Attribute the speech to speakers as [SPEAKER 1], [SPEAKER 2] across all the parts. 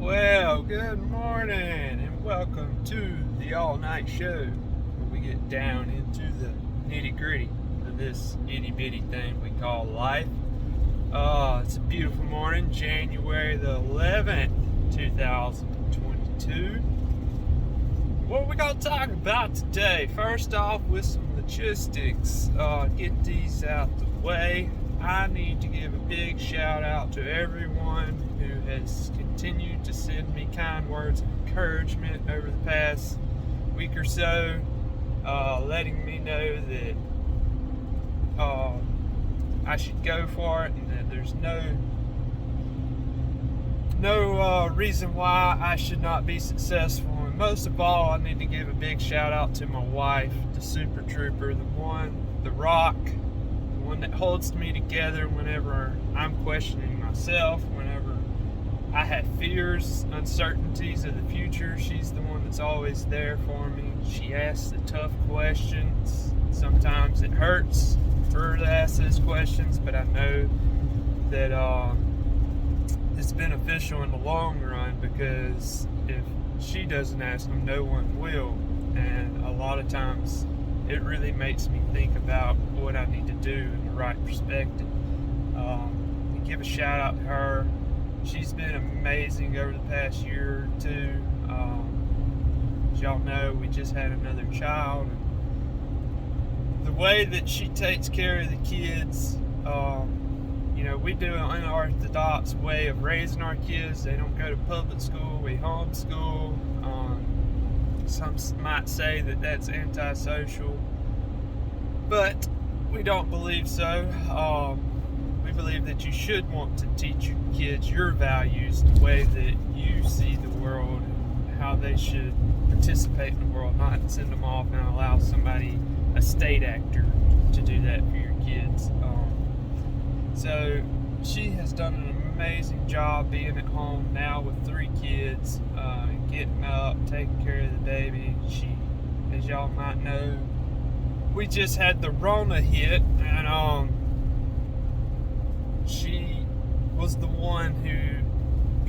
[SPEAKER 1] Well, good morning and welcome to the all-night show where we get down into the nitty-gritty of this itty-bitty thing we call life. It's a beautiful morning, January the 11th, 2022. What are we going to talk about today? First off, with some logistics, get these out the way. I need to give a big shout out to everyone who has continued to send me kind words of encouragement over the past week or so, letting me know that I should go for it and that there's no reason why I should not be successful. And most of all, I need to give a big shout out to my wife, the super trooper, the rock, the one that holds me together whenever I'm questioning myself, whenever I have fears, uncertainties of the future. She's the one that's always there for me. She asks the tough questions. Sometimes it hurts for her to ask those questions, but I know that it's beneficial in the long run, because if she doesn't ask them, no one will. And a lot of times it really makes me think about what I need to do in the right perspective. And give a shout out to her. She's been amazing over the past year or two. As y'all know, we just had another child. And the way that she takes care of the kids, we do an unorthodox way of raising our kids. They don't go to public school, we homeschool. Some might say that that's antisocial, but we don't believe so. We believe that you should want to teach your kids your values, the way that you see the world, and how they should participate in the world, not send them off and allow somebody, a state actor, to do that for your kids. So she has done an amazing job being at home now with 3 kids, getting up, taking care of the baby. She, as y'all might know, we just had the Rona hit, and she was the one who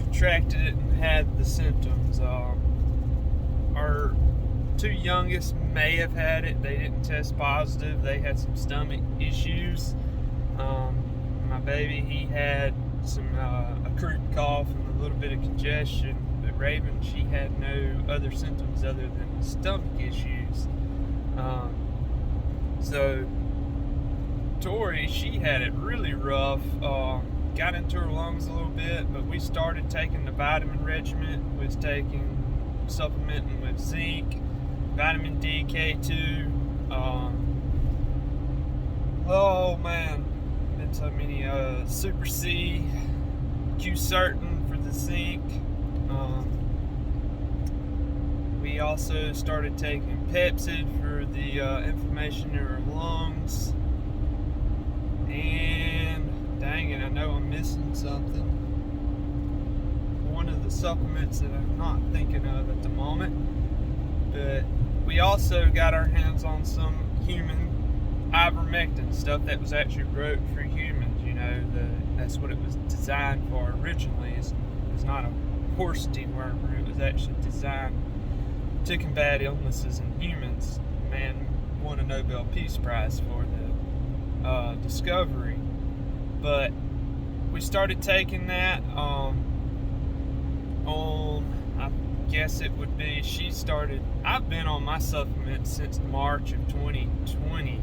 [SPEAKER 1] contracted it and had the symptoms. Our 2 youngest may have had it. They didn't test positive. They had some stomach issues. My baby, he had some a croup cough and a little bit of congestion. But Raven, she had no other symptoms other than stomach issues. So Tori, she had it really rough. Got into her lungs a little bit, but we started taking the vitamin regimen. Was supplementing with zinc, vitamin D, K2. Oh man, been so many. Super C, Q-Certain for the zinc. We also started taking Pepsid for the inflammation in her lungs. And dang it, I know I'm missing something. One of the supplements that I'm not thinking of at the moment. But we also got our hands on some human ivermectin stuff that was actually wrote for humans. That's what it was designed for originally. It was not a horse dewormer. It was actually designed to combat illnesses in humans. Man won a Nobel Peace Prize for the discovery. But we started taking that I guess it would be, I've been on my supplements since March of 2020,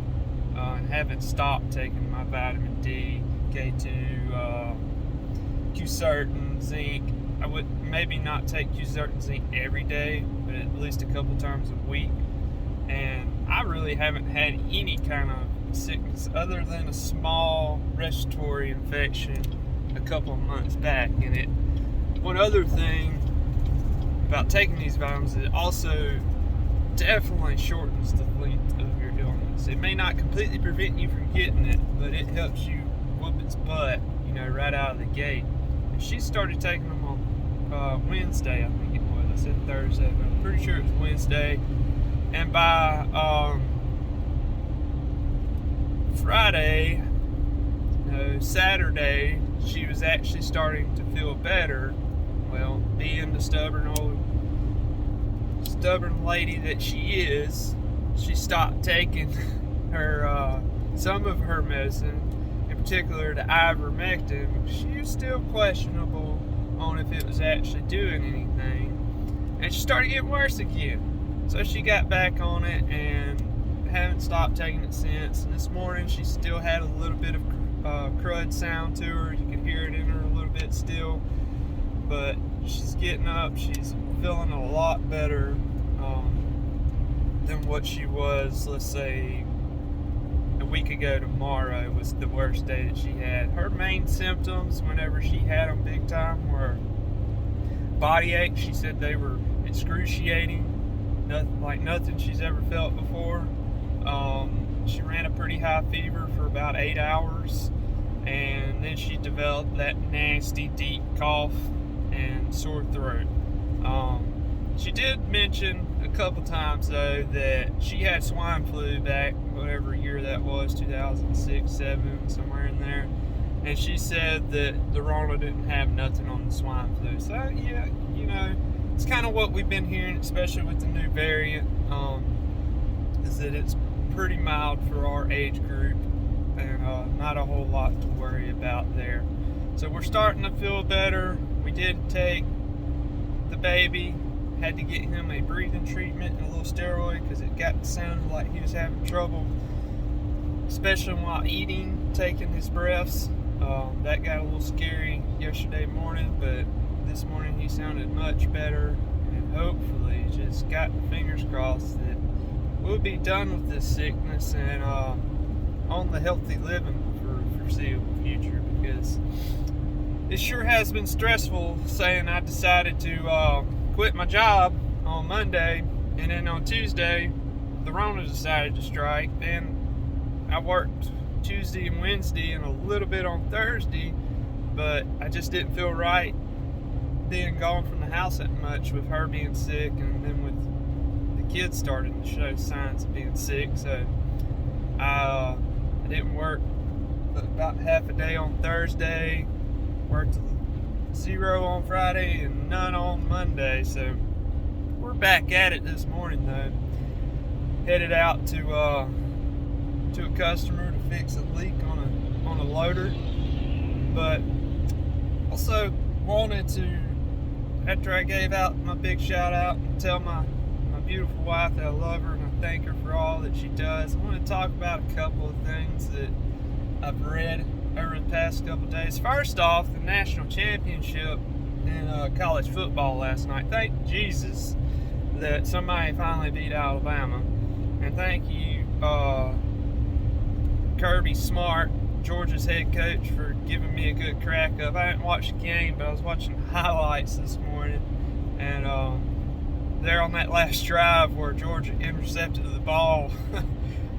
[SPEAKER 1] and haven't stopped taking my vitamin D, K2, Q-Certain, zinc. I would maybe not take Q-Certain zinc every day, but at least a couple times a week. And I really haven't had any kind of sickness other than a small respiratory infection a couple of months back. And one other thing about taking these vitamins, it also definitely shortens the length of your illness. It may not completely prevent you from getting it, but it helps you whoop its butt, right out of the gate. And she started taking them on Wednesday, I think it was. I said Thursday, but I'm pretty sure it was Wednesday. And by Friday, Saturday, she was actually starting to feel better. Well, being the stubborn lady that she is, she stopped taking her some of her medicine, in particular the ivermectin. She was still questionable on if it was actually doing anything, and she started getting worse again. So she got back on it and haven't stopped taking it since. And this morning she still had a little bit of crud sound to her. You can hear it in her a little bit still, but she's getting up. She's feeling a lot better than what she was, let's say, a week ago. Tomorrow was the worst day that she had. Her main symptoms, whenever she had them big time, were body aches. She said they were excruciating, nothing she's ever felt before. She ran a pretty high fever for about 8 hours, and then she developed that nasty deep cough and sore throat. She did mention a couple times though that she had swine flu back whatever year that was, 2006, 7, somewhere in there, and she said that the Rona didn't have nothing on the swine flu. So yeah, it's kind of what we've been hearing, especially with the new variant, is that it's pretty mild for our age group, and not a whole lot to worry about there. So we're starting to feel better. We did take the baby, had to get him a breathing treatment and a little steroid because it sounded like he was having trouble, especially while eating, taking his breaths. That got a little scary yesterday morning, but this morning he sounded much better, and hopefully, just got the fingers crossed that we'll be done with this sickness and on the healthy living for foreseeable future, because it sure has been stressful saying I decided to quit my job on Monday, and then on Tuesday the Rona decided to strike. Then I worked Tuesday and Wednesday and a little bit on Thursday, but I just didn't feel right being gone from the house that much with her being sick, and then with the kids starting to show signs of being sick. So I didn't work about half a day on Thursday, worked 0 on Friday and none on Monday. So we're back at it this morning though. Headed out to a customer to fix a leak on a loader, but also wanted to, after I gave out my big shout out and tell my beautiful wife that I love her and I thank her for all that she does, I want to talk about a couple of things that I've read over the past couple of days. First off, the national championship in college football last night. Thank Jesus that somebody finally beat Alabama, and thank you Kirby Smart, Georgia's head coach, for giving me a good crack up. I didn't watch the game, but I was watching highlights this morning, and there on that last drive where Georgia intercepted the ball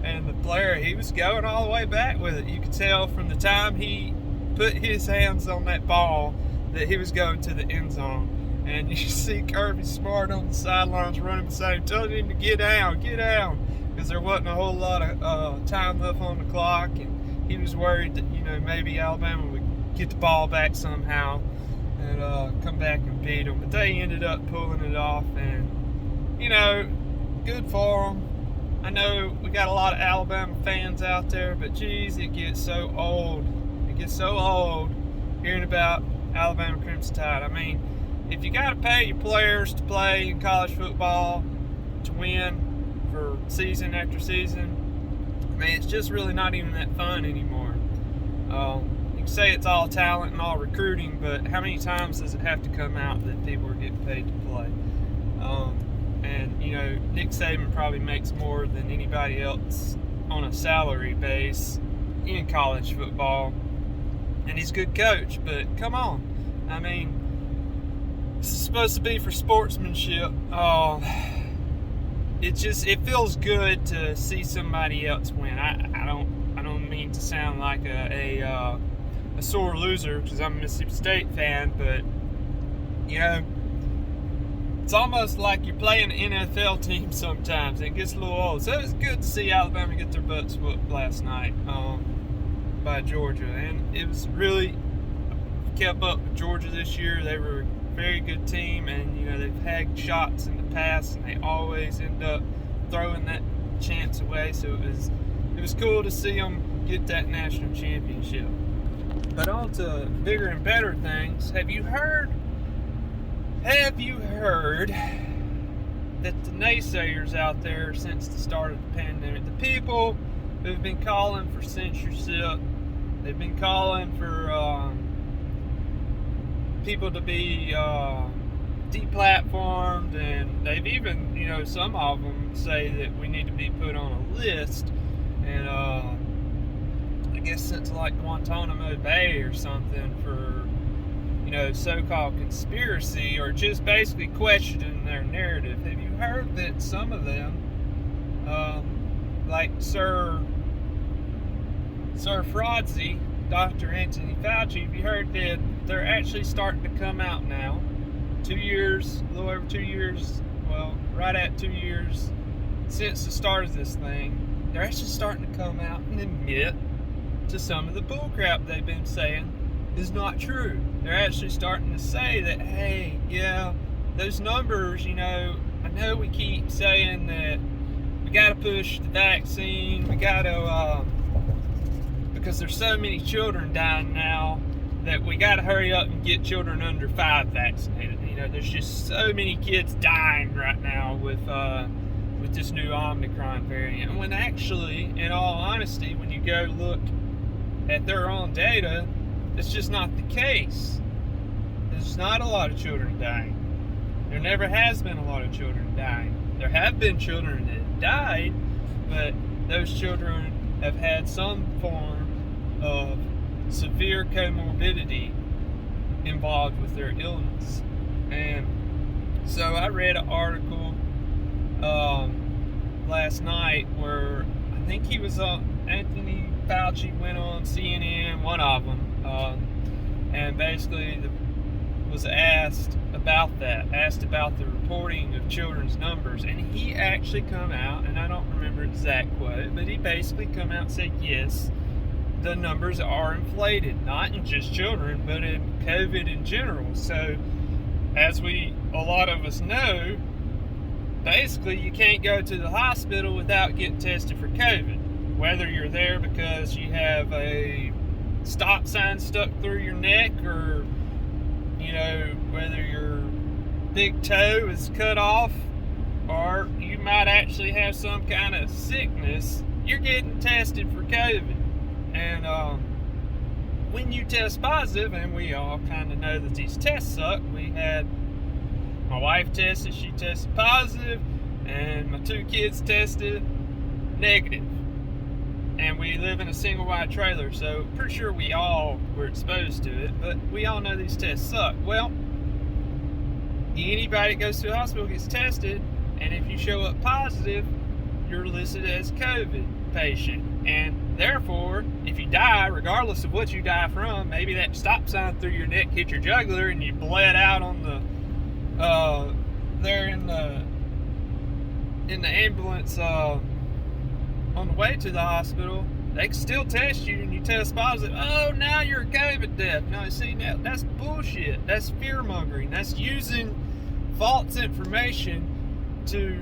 [SPEAKER 1] and the player, he was going all the way back with it. You could tell from the time he put his hands on that ball that he was going to the end zone. And you see Kirby Smart on the sidelines running beside him, telling him to get down, because there wasn't a whole lot of time left on the clock, and he was worried that maybe Alabama would get the ball back somehow and come back and beat them. But they ended up pulling it off, and good for them. I know we got a lot of Alabama fans out there, but geez, it gets so old. It gets so old hearing about Alabama Crimson Tide. I mean, if you got to pay your players to play in college football to win for season after season, I mean, it's just really not even that fun anymore. You can say it's all talent and all recruiting, but how many times does it have to come out that people are getting paid to play? And Nick Saban probably makes more than anybody else on a salary base in college football, and he's a good coach, but come on. I mean, this is supposed to be for sportsmanship. It feels good to see somebody else win. I don't mean to sound like a sore loser because I'm a Mississippi State fan, but it's almost like you're playing an NFL team sometimes. It gets a little old. So it was good to see Alabama get their butts whooped last night by Georgia, and it was really kept up with Georgia this year. They were a very good team, and they've had shots in the past, and they always end up throwing that chance away. So it was cool to see them get that national championship. But on to bigger and better things. Have you heard that the naysayers out there since the start of the pandemic, the people who've been calling for censorship, they've been calling for people to be deplatformed, and they've even, some of them say that we need to be put on a list, and I guess since like Guantanamo Bay or something for, so-called conspiracy, or just basically questioning their narrative. Have you heard that some of them, like Sir Fraudzzi, Dr. Anthony Fauci, have you heard that they're actually starting to come out now, 2 years, a little over 2 years, well, right at 2 years since the start of this thing, they're actually starting to come out and admit to some of the bullcrap they've been saying is not true. They're actually starting to say that, hey, yeah, those numbers, I know we keep saying that we got to push the vaccine, we got to, because there's so many children dying now that we got to hurry up and get children under 5 vaccinated. There's just so many kids dying right now with this new Omicron variant. And when actually, in all honesty, when you go look at their own data, it's just not the case. There's not a lot of children dying. There never has been a lot of children dying. There have been children that have died, but those children have had some form of severe comorbidity involved with their illness. And so I read an article last night where I think he was Anthony Fauci went on CNN, one of them, and basically was asked about the reporting of children's numbers, and he actually come out, and I don't remember exact quote, but he basically come out and said, yes, the numbers are inflated, not in just children, but in COVID in general. So, as a lot of us know, basically you can't go to the hospital without getting tested for COVID. Whether you're there because you have a stop sign stuck through your neck, or, whether your big toe is cut off, or you might actually have some kind of sickness, you're getting tested for COVID. And when you test positive, and we all kind of know that these tests suck, my wife tested, she tested positive, and my 2 kids tested negative. And we live in a single wide trailer, so pretty sure we all were exposed to it, but we all know these tests suck. Well, anybody that goes to the hospital gets tested, and if you show up positive, you're listed as COVID patient. And therefore, if you die, regardless of what you die from, maybe that stop sign through your neck hit your jugular and you bled out on the there in the ambulance on the way to the hospital, they can still test you, and you test positive. Oh, now you're a COVID death. No, see, now that's bullshit. That's fear mongering. That's using false information to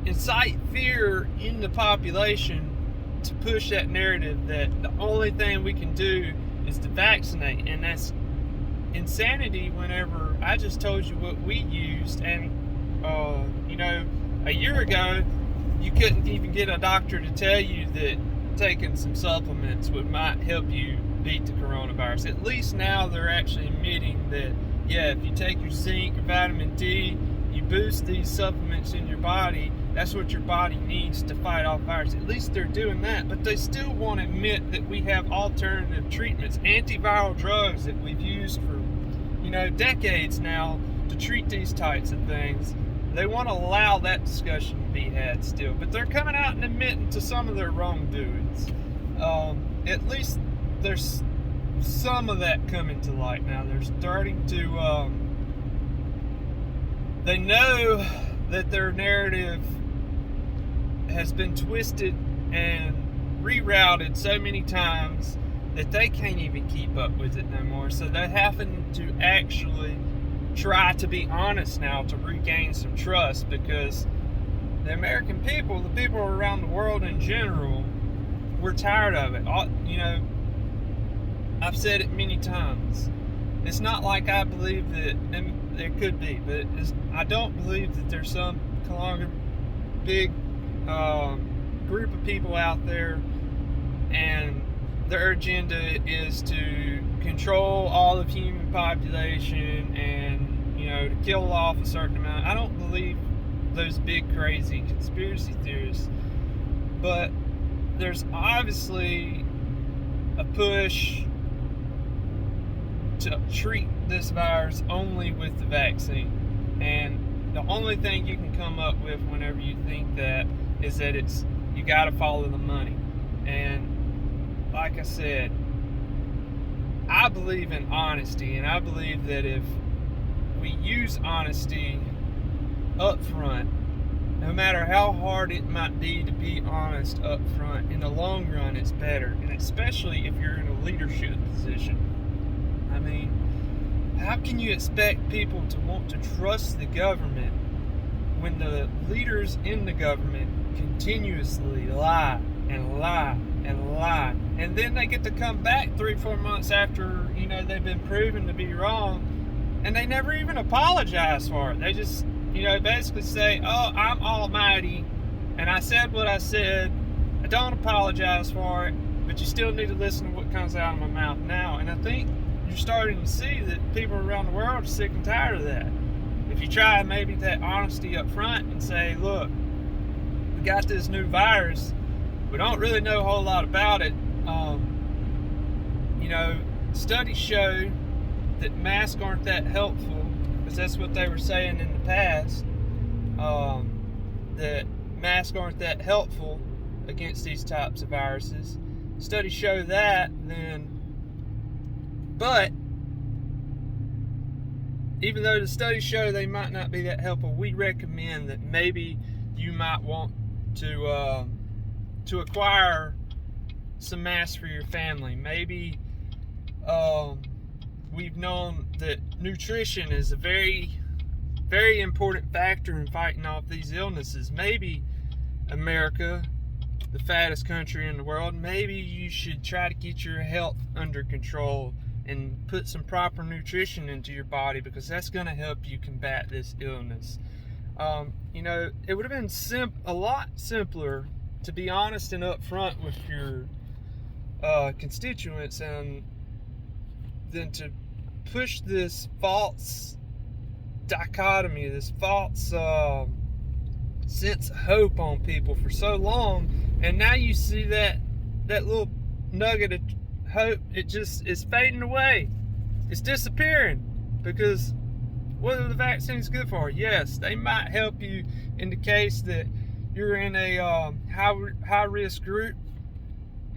[SPEAKER 1] incite fear in the population, to push that narrative that the only thing we can do is to vaccinate. And that's insanity. Whenever I just told you what we used, and a year ago you couldn't even get a doctor to tell you that taking some supplements might help you beat the coronavirus. At least now they're actually admitting that, yeah, if you take your zinc or vitamin D, you boost these supplements in your body, that's what your body needs to fight off virus. At least they're doing that, but they still won't admit that we have alternative treatments, antiviral drugs that we've used for, decades now to treat these types of things. They want to allow that discussion to be had still, but they're coming out and admitting to some of their wrongdoings. At least there's some of that coming to light now. They're starting to, they know that their narrative has been twisted and rerouted so many times that they can't even keep up with it no more. So they're having to actually try to be honest now to regain some trust, because the American people, the people around the world in general, we're tired of it. I've said it many times. It's not like I believe that, and there could be, but I don't believe that there's some big group of people out there and their agenda is to control all of human population and, to kill off a certain amount. I don't believe those big crazy conspiracy theorists, but there's obviously a push to treat this virus only with the vaccine, and the only thing you can come up with whenever you think that is that you got to follow the money. And like I said, I believe in honesty, and I believe that if we use honesty up front, no matter how hard it might be to be honest up front, in the long run it's better, and especially if you're in a leadership position. I mean, how can you expect people to want to trust the government when the leaders in the government continuously lie and lie and lie, and then they get to come back 3-4 months after they've been proven to be wrong, and they never even apologize for it? They just basically say, oh, I'm almighty and I said what I said, I don't apologize for it, but you still need to listen to what comes out of my mouth now. And I think you're starting to see that people around the world are sick and tired of that. If you try maybe that honesty up front and say, look, we got this new virus, we don't really know a whole lot about it. Studies show that masks aren't that helpful, because that's what they were saying in the past, that masks aren't that helpful against these types of viruses. Studies show that, but even though the studies show they might not be that helpful, we recommend that maybe you might want to acquire some masks for your family. Maybe we've known that nutrition is a very, very important factor in fighting off these illnesses. Maybe America, the fattest country in the world, maybe you should try to get your health under control and put some proper nutrition into your body, because that's going to help you combat this illness. It would have been a lot simpler to be honest and upfront with your constituents, and than to push this false dichotomy, this false sense of hope on people for so long. And now you see that little nugget of hope, it just is fading away. It's disappearing, because what are the vaccines good for? Yes, they might help you in the case that you're in a high risk group,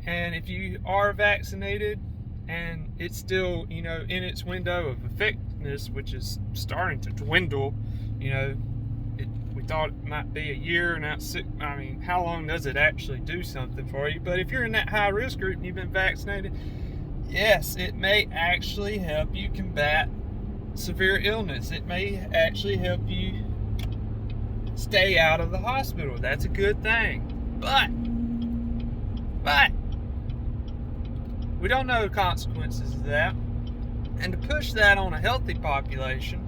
[SPEAKER 1] and if you are vaccinated and it's still in its window of effectiveness, which is starting to dwindle, we thought it might be a year, now it's 6. I mean, how long does it actually do something for you? But if you're in that high risk group and you've been vaccinated, yes, it may actually help you combat severe illness. It may actually help you stay out of the hospital. That's a good thing. But we don't know the consequences of that. And to push that on a healthy population,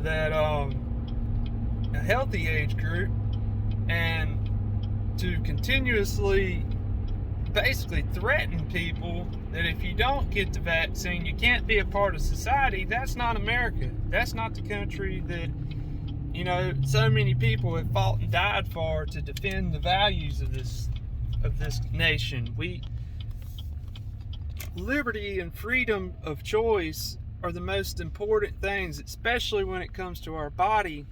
[SPEAKER 1] that a healthy age group, and to continuously basically threaten people that if you don't get the vaccine, you can't be a part of society, that's not America. That's not the country that so many people have fought and died for, to defend the values of this nation. Liberty and freedom of choice are the most important things, especially when it comes to our body,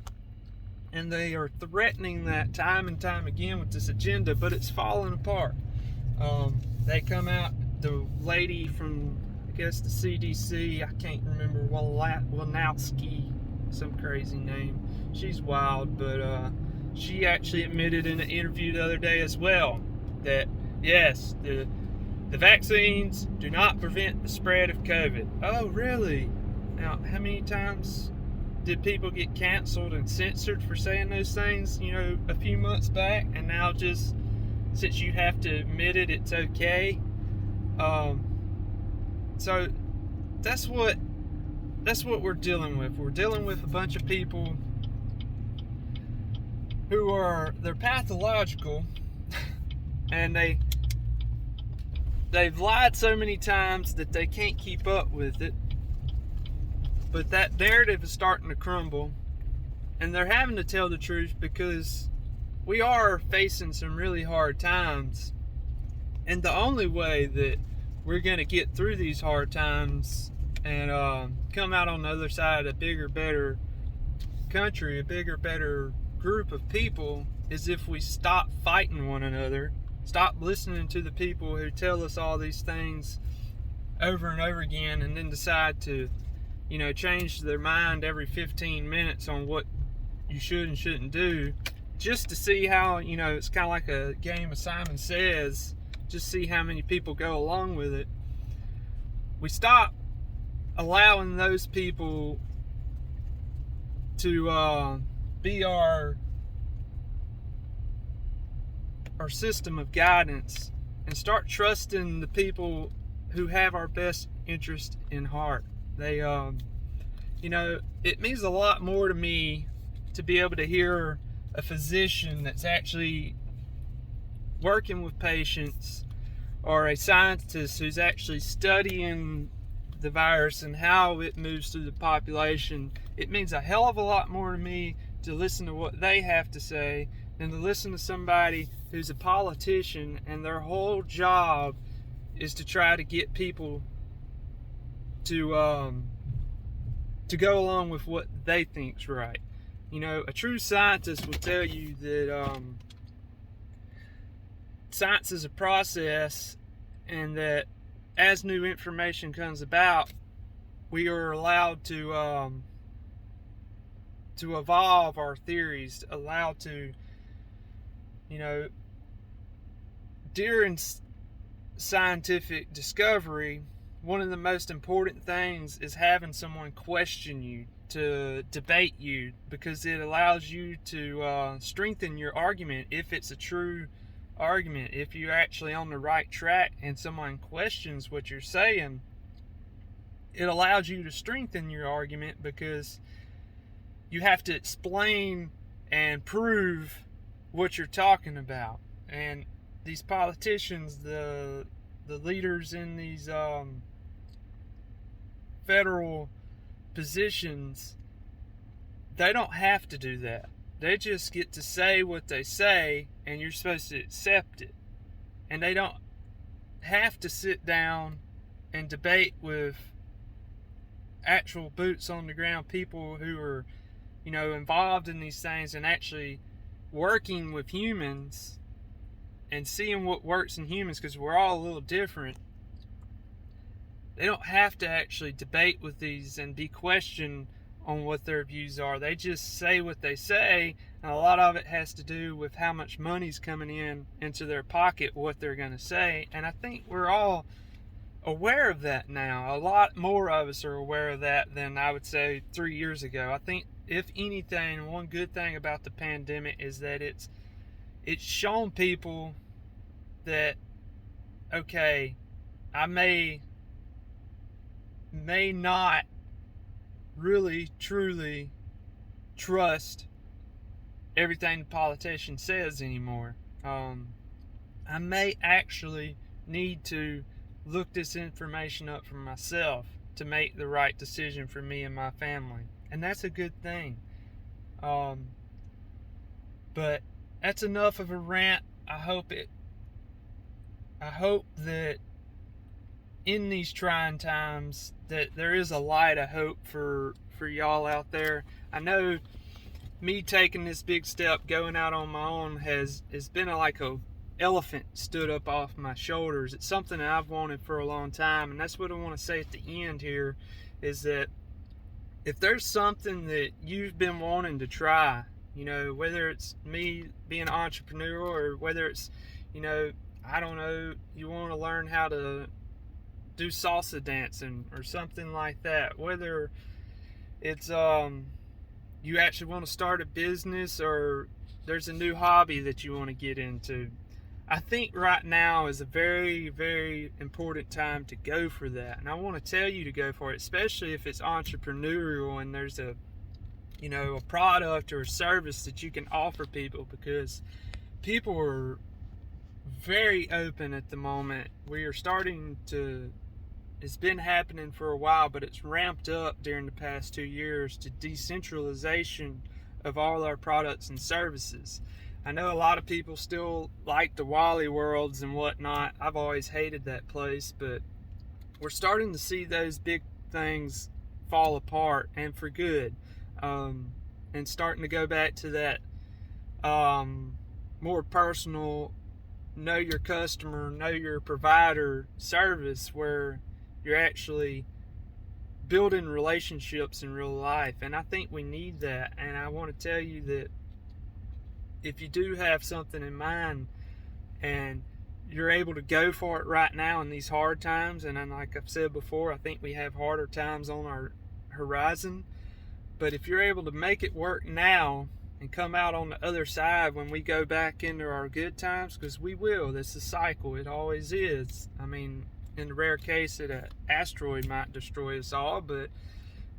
[SPEAKER 1] and they are threatening that time and time again with this agenda, but it's falling apart. They come out, the lady from, I guess, the CDC, I can't remember, Walnowski, some crazy name. She's wild, but she actually admitted in an interview the other day as well that yes, the the vaccines do not prevent the spread of COVID. Oh, really? Now, how many times did people get canceled and censored for saying those things, a few months back? And now just, since you have to admit it, it's okay. So that's what we're dealing with. We're dealing with a bunch of people who they're pathological, and they've lied so many times that they can't keep up with it. But that narrative is starting to crumble, and they're having to tell the truth because we are facing some really hard times. And the only way that we're going to get through these hard times and come out on the other side a bigger, better country, a bigger, better group of people, is if we stop fighting one another, stop listening to the people who tell us all these things over and over again, and then decide to, change their mind every 15 minutes on what you should and shouldn't do, just to see how, it's kind of like a game of Simon Says, just see how many people go along with it. We stop allowing those people to be our system of guidance, and start trusting the people who have our best interest in heart. They, it means a lot more to me to be able to hear a physician that's actually working with patients, or a scientist who's actually studying the virus and how it moves through the population. It means a hell of a lot more to me to listen to what they have to say than to listen to somebody who's a politician and their whole job is to try to get people to go along with what they think's right. A true scientist will tell you that science is a process, and that as new information comes about, we are allowed to evolve our theories, allowed to, during scientific discovery, one of the most important things is having someone question you, to debate you, because it allows you to strengthen your argument if it's a true argument. If you're actually on the right track and someone questions what you're saying, it allows you to strengthen your argument, because you have to explain and prove what you're talking about. And these politicians, the leaders in these federal positions, they don't have to do that. They just get to say what they say, and you're supposed to accept it. And they don't have to sit down and debate with actual boots on the ground people who are, involved in these things and actually working with humans and seeing what works in humans, because we're all a little different. They don't have to actually debate with these and be questioned on what their views are. They just say what they say, and a lot of it has to do with how much money's coming into their pocket, what they're going to say. And I think we're all aware of that now. A lot more of us are aware of that than I would say 3 years ago. I think, if anything, one good thing about the pandemic is that it's shown people that, okay, I may not really truly trust everything the politician says anymore. I may actually need to look this information up for myself to make the right decision for me and my family, and that's a good thing. But that's enough of a rant. I hope that in these trying times that there is a light of hope for y'all out there. I know me taking this big step, going out on my own, has been like a elephant stood up off my shoulders. It's something that I've wanted for a long time, and that's what I want to say at the end here, is that if there's something that you've been wanting to try, whether it's me being an entrepreneur, or whether it's, I don't know, you want to learn how to do salsa dancing or something like that. Whether it's you actually want to start a business or there's a new hobby that you want to get into. I think right now is a very, very important time to go for that. And I want to tell you to go for it, especially if it's entrepreneurial and there's a product or a service that you can offer people, because people are very open at the moment. We are starting to, it's been happening for a while, but it's ramped up during the past 2 years to decentralization of all our products and services. I know a lot of people still like the Wally Worlds and whatnot. I've always hated that place, but we're starting to see those big things fall apart, and for good, and starting to go back to that more personal, know your customer, know your provider service, where you're actually building relationships in real life. And I think we need that. And I want to tell you that if you do have something in mind and you're able to go for it right now in these hard times, and like I've said before, I think we have harder times on our horizon, but if you're able to make it work now and come out on the other side when we go back into our good times, because we will, this is a cycle, it always is. I mean, in the rare case that an asteroid might destroy us all, but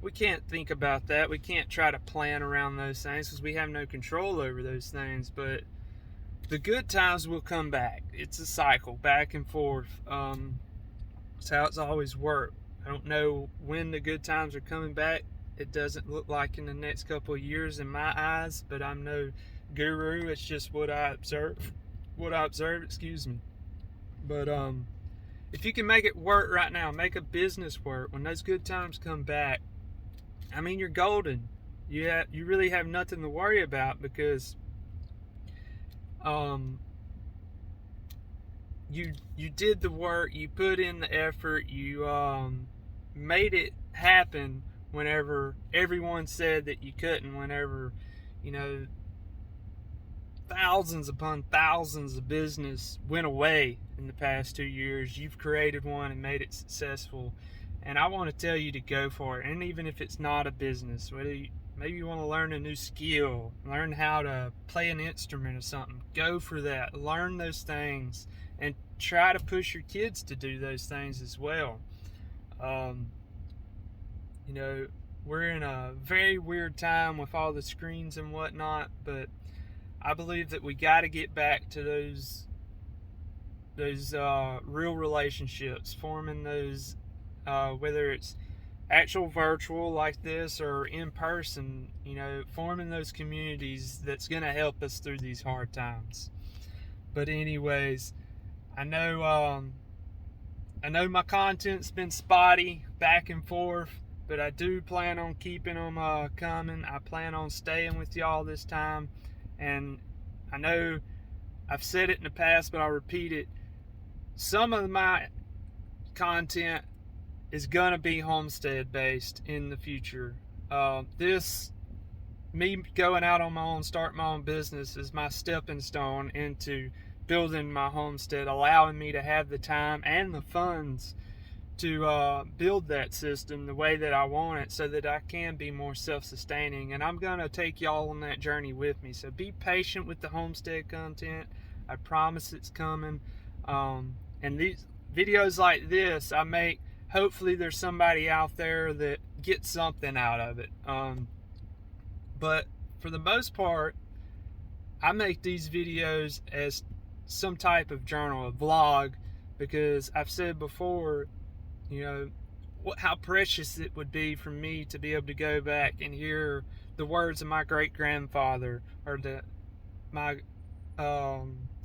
[SPEAKER 1] we can't think about that. We can't try to plan around those things because we have no control over those things. But the good times will come back. It's a cycle, back and forth. It's how it's always worked. I don't know when the good times are coming back. It doesn't look like in the next couple of years in my eyes, but I'm no guru. It's just what I observe. Excuse me. But if you can make it work right now, make a business work, when those good times come back, I mean, you're golden. You really have nothing to worry about, because you did the work, you put in the effort, you made it happen whenever everyone said that you couldn't, whenever thousands upon thousands of business went away in the past 2 years. You've created one and made it successful. And I want to tell you to go for it. And even if it's not a business, maybe you want to learn a new skill, learn how to play an instrument or something, go for that. Learn those things and try to push your kids to do those things as well. We're in a very weird time with all the screens and whatnot, but I believe that we got to get back to those real relationships, forming those, whether it's actual virtual like this or in person, forming those communities that's going to help us through these hard times. But anyways, I know my content's been spotty, back and forth, but I do plan on keeping them coming. I plan on staying with y'all this time. And I know I've said it in the past, but I'll repeat it. Some of my content is going to be homestead based in the future. Me going out on my own, starting my own business, is my stepping stone into building my homestead, allowing me to have the time and the funds to build that system the way that I want it, so that I can be more self-sustaining. And I'm going to take y'all on that journey with me. So be patient with the homestead content. I promise it's coming. And these videos like this I make, hopefully there's somebody out there that gets something out of it. But for the most part, I make these videos as some type of journal, a vlog, because I've said before, how precious it would be for me to be able to go back and hear the words of my great-grandfather, or my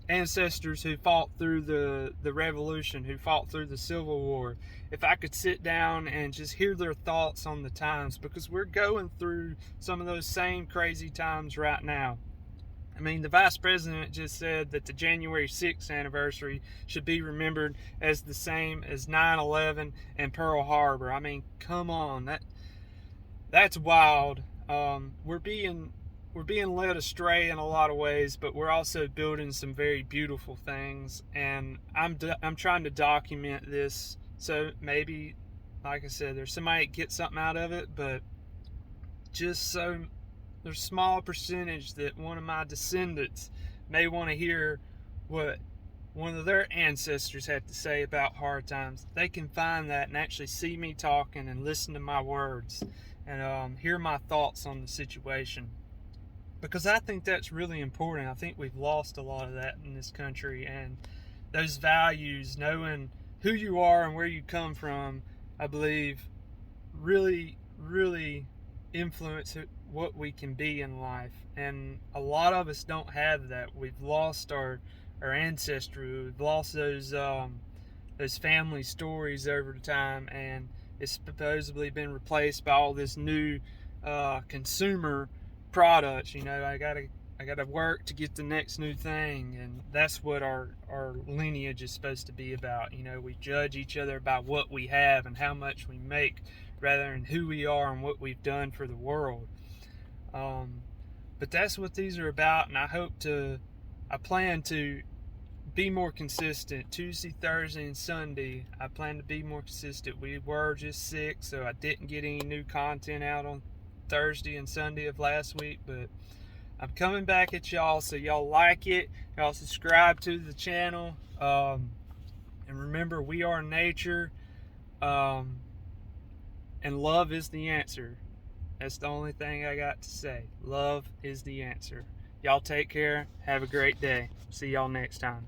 [SPEAKER 1] ancestors who fought through the revolution, who fought through the Civil War. If I could sit down and just hear their thoughts on the times, because we're going through some of those same crazy times right now. I mean, the Vice President just said that the January 6th anniversary should be remembered as the same as 9/11 and Pearl Harbor. I mean, come on, that's wild. We're being we're being led astray in a lot of ways, but we're also building some very beautiful things. And I'm trying to document this, so maybe, like I said, there's somebody that gets something out of it, but just so there's a small percentage that one of my descendants may want to hear what one of their ancestors had to say about hard times. They can find that and actually see me talking and listen to my words and hear my thoughts on the situation, because I think that's really important. I think we've lost a lot of that in this country, and those values, knowing who you are and where you come from, I believe really influence what we can be in life. And a lot of us don't have that. We've lost our ancestry. We've lost those family stories over time, and it's supposedly been replaced by all this new consumer products. I gotta work to get the next new thing, and that's what our lineage is supposed to be about. We judge each other by what we have and how much we make, rather than who we are and what we've done for the world. But that's what these are about, and I plan to be more consistent. Tuesday, Thursday, and Sunday, I plan to be more consistent. We were just sick, so I didn't get any new content out on Thursday and Sunday of last week, but I'm coming back at y'all, so y'all like it. Y'all subscribe to the channel. And remember, we are nature. And love is the answer. That's the only thing I got to say. Love is the answer. Y'all take care. Have a great day. See y'all next time.